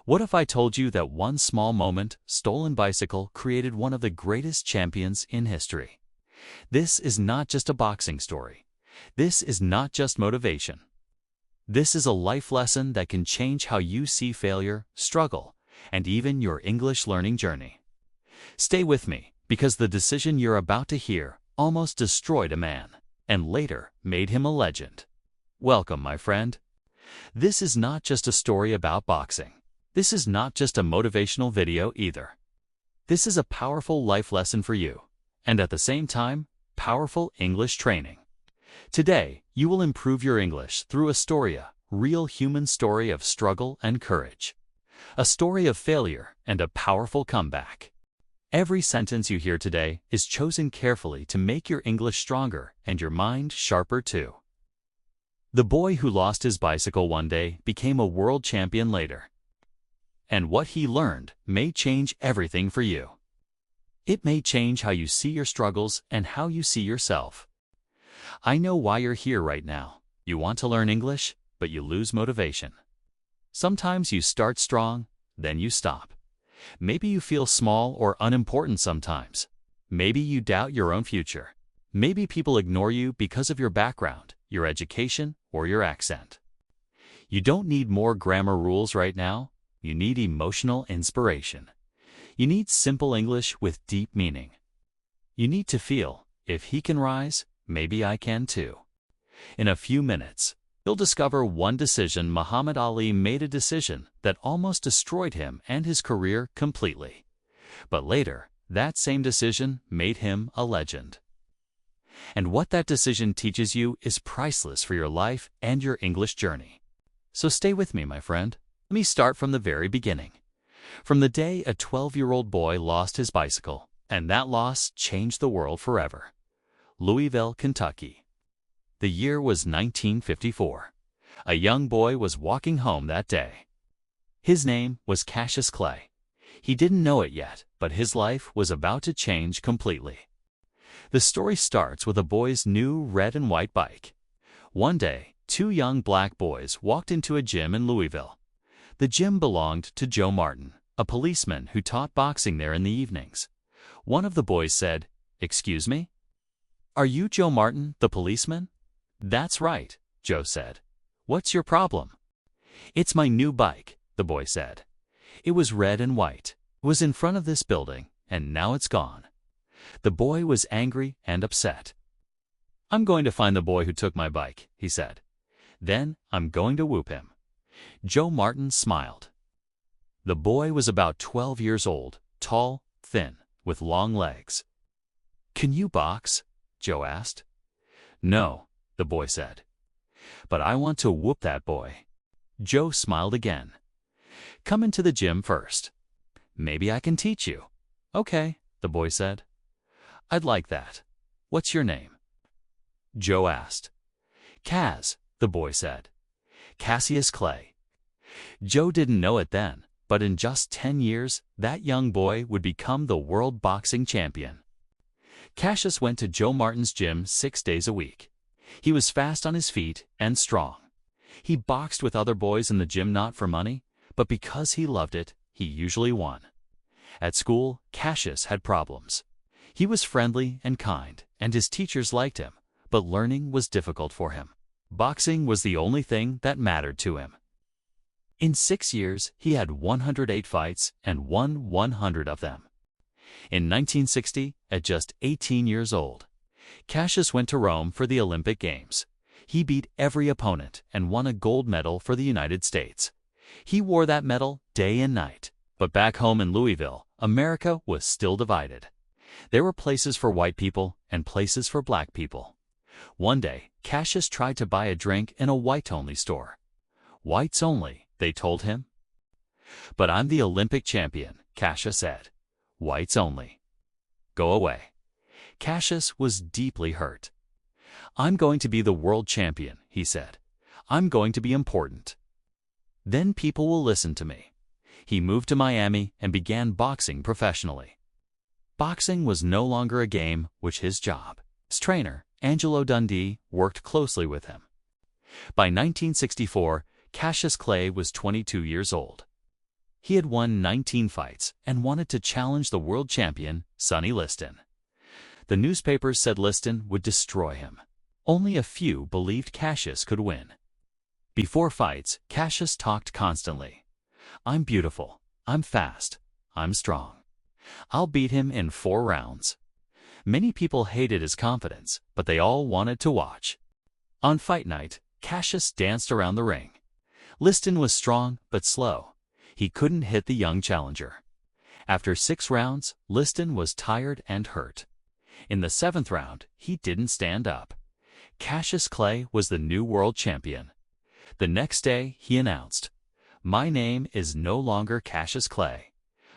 What if I told you that one small moment, stolen bicycle, created one of the greatest champions in history? This is not just a boxing story. This is not just motivation. This is a life lesson that can change how you see failure, struggle, and even your English learning journey. Stay with me, because the decision you're about to hear almost destroyed a man, and later made him a legend. Welcome, my friend. This is not just a story about boxing. This is not just a motivational video either. This is a powerful life lesson for you, and at the same time, powerful English training. Today, you will improve your English through a real human story of struggle and courage. A story of failure and a powerful comeback. Every sentence you hear today is chosen carefully to make your English stronger and your mind sharper too. The boy who lost his bicycle one day became a world champion later. And what he learned may change everything for you. It may change how you see your struggles and how you see yourself. I know why you're here right now. You want to learn English, but you lose motivation. Sometimes you start strong, then you stop. Maybe you feel small or unimportant sometimes. Maybe you doubt your own future. Maybe people ignore you because of your background, your education, or your accent. You don't need more grammar rules right now. You need emotional inspiration. You need simple English with deep meaning. You need to feel, if he can rise, maybe I can too. In a few minutes, you'll discover one decision. Muhammad Ali made a decision that almost destroyed him and his career completely. But later, that same decision made him a legend. And what that decision teaches you is priceless for your life and your English journey. So stay with me, my friend. Let me start from the very beginning. From the day a 12-year-old boy lost his bicycle, and that loss changed the world forever. Louisville, Kentucky. The year was 1954. A young boy was walking home that day. His name was Cassius Clay. He didn't know it yet, but his life was about to change completely. The story starts with a boy's new red and white bike. One day, two young black boys walked into a gym in Louisville. The gym belonged to Joe Martin, a policeman who taught boxing there in the evenings. One of the boys said, "Excuse me? Are you Joe Martin, the policeman?" "That's right," Joe said. "What's your problem?" "It's my new bike," the boy said. "It was red and white. It was in front of this building, and now it's gone." The boy was angry and upset. "I'm going to find the boy who took my bike," he said. "Then I'm going to whoop him." Joe Martin smiled. The boy was about 12 years old, tall, thin, with long legs. "Can you box?" Joe asked. "No," the boy said. "But I want to whoop that boy." Joe smiled again. "Come into the gym first. Maybe I can teach you." "Okay," the boy said. "I'd like that. What's your name?" Joe asked. "Kaz," the boy said. "Cassius Clay." Joe didn't know it then, but in just 10 years, that young boy would become the world boxing champion. Cassius went to Joe Martin's gym 6 days a week. He was fast on his feet and strong. He boxed with other boys in the gym not for money, but because he loved it. He usually won. At school, Cassius had problems. He was friendly and kind, and his teachers liked him, but learning was difficult for him. Boxing was the only thing that mattered to him. In 6 years, he had 108 fights and won 100 of them. In 1960, at just 18 years old, Cassius went to Rome for the Olympic Games. He beat every opponent and won a gold medal for the United States. He wore that medal day and night. But back home in Louisville, America was still divided. There were places for white people and places for black people. One day, Cassius tried to buy a drink in a white-only store. "Whites only," they told him. "But I'm the Olympic champion," Cassius said. "Whites only." "Go away." Cassius was deeply hurt. "I'm going to be the world champion," he said. "I'm going to be important. Then people will listen to me." He moved to Miami and began boxing professionally. Boxing was no longer a game, which his job. His trainer, Angelo Dundee, worked closely with him. By 1964, Cassius Clay was 22 years old. He had won 19 fights and wanted to challenge the world champion, Sonny Liston. The newspapers said Liston would destroy him. Only a few believed Cassius could win. Before fights, Cassius talked constantly. "I'm beautiful. I'm fast. I'm strong. I'll beat him in 4 rounds." Many people hated his confidence, but they all wanted to watch. On fight night, Cassius danced around the ring. Liston was strong but slow. He couldn't hit the young challenger. After 6 rounds, Liston was tired and hurt. In the 7th round, he didn't stand up. Cassius Clay was the new world champion. The next day, he announced, "My name is no longer Cassius Clay.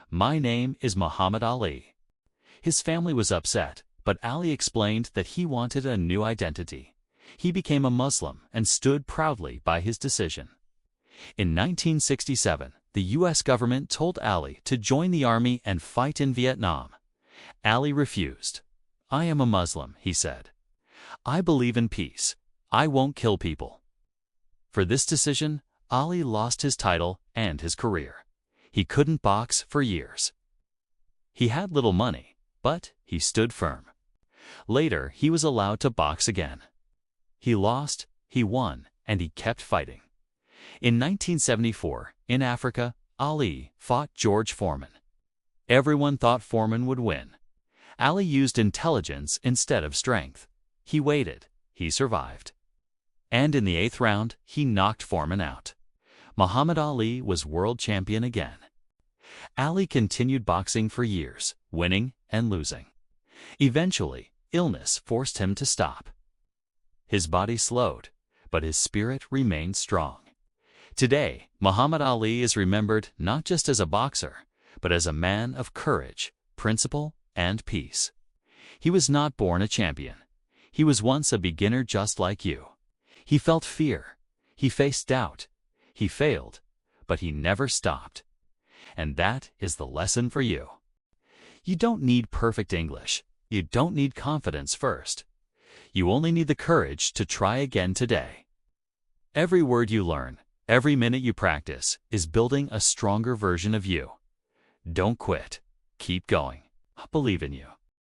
My name is Muhammad Ali." His family was upset, but Ali explained that he wanted a new identity. He became a Muslim and stood proudly by his decision. In 1967, the U.S. government told Ali to join the army and fight in Vietnam. Ali refused. "I am a Muslim," he said. "I believe in peace. I won't kill people." For this decision, Ali lost his title and his career. He couldn't box for years. He had little money, but he stood firm. Later, he was allowed to box again. He lost, he won, and he kept fighting. In 1974, in Africa, Ali fought George Foreman. Everyone thought Foreman would win. Ali used intelligence instead of strength. He waited. He survived. And in the 8th round, he knocked Foreman out. Muhammad Ali was world champion again. Ali continued boxing for years, winning and losing. Eventually, illness forced him to stop. His body slowed, but his spirit remained strong. Today, Muhammad Ali is remembered not just as a boxer, but as a man of courage, principle, and peace. He was not born a champion. He was once a beginner just like you. He felt fear. He faced doubt. He failed, but he never stopped. And that is the lesson for you. You don't need perfect English. You don't need confidence first. You only need the courage to try again today. Every word you learn, every minute you practice, is building a stronger version of you. Don't quit. Keep going. I believe in you.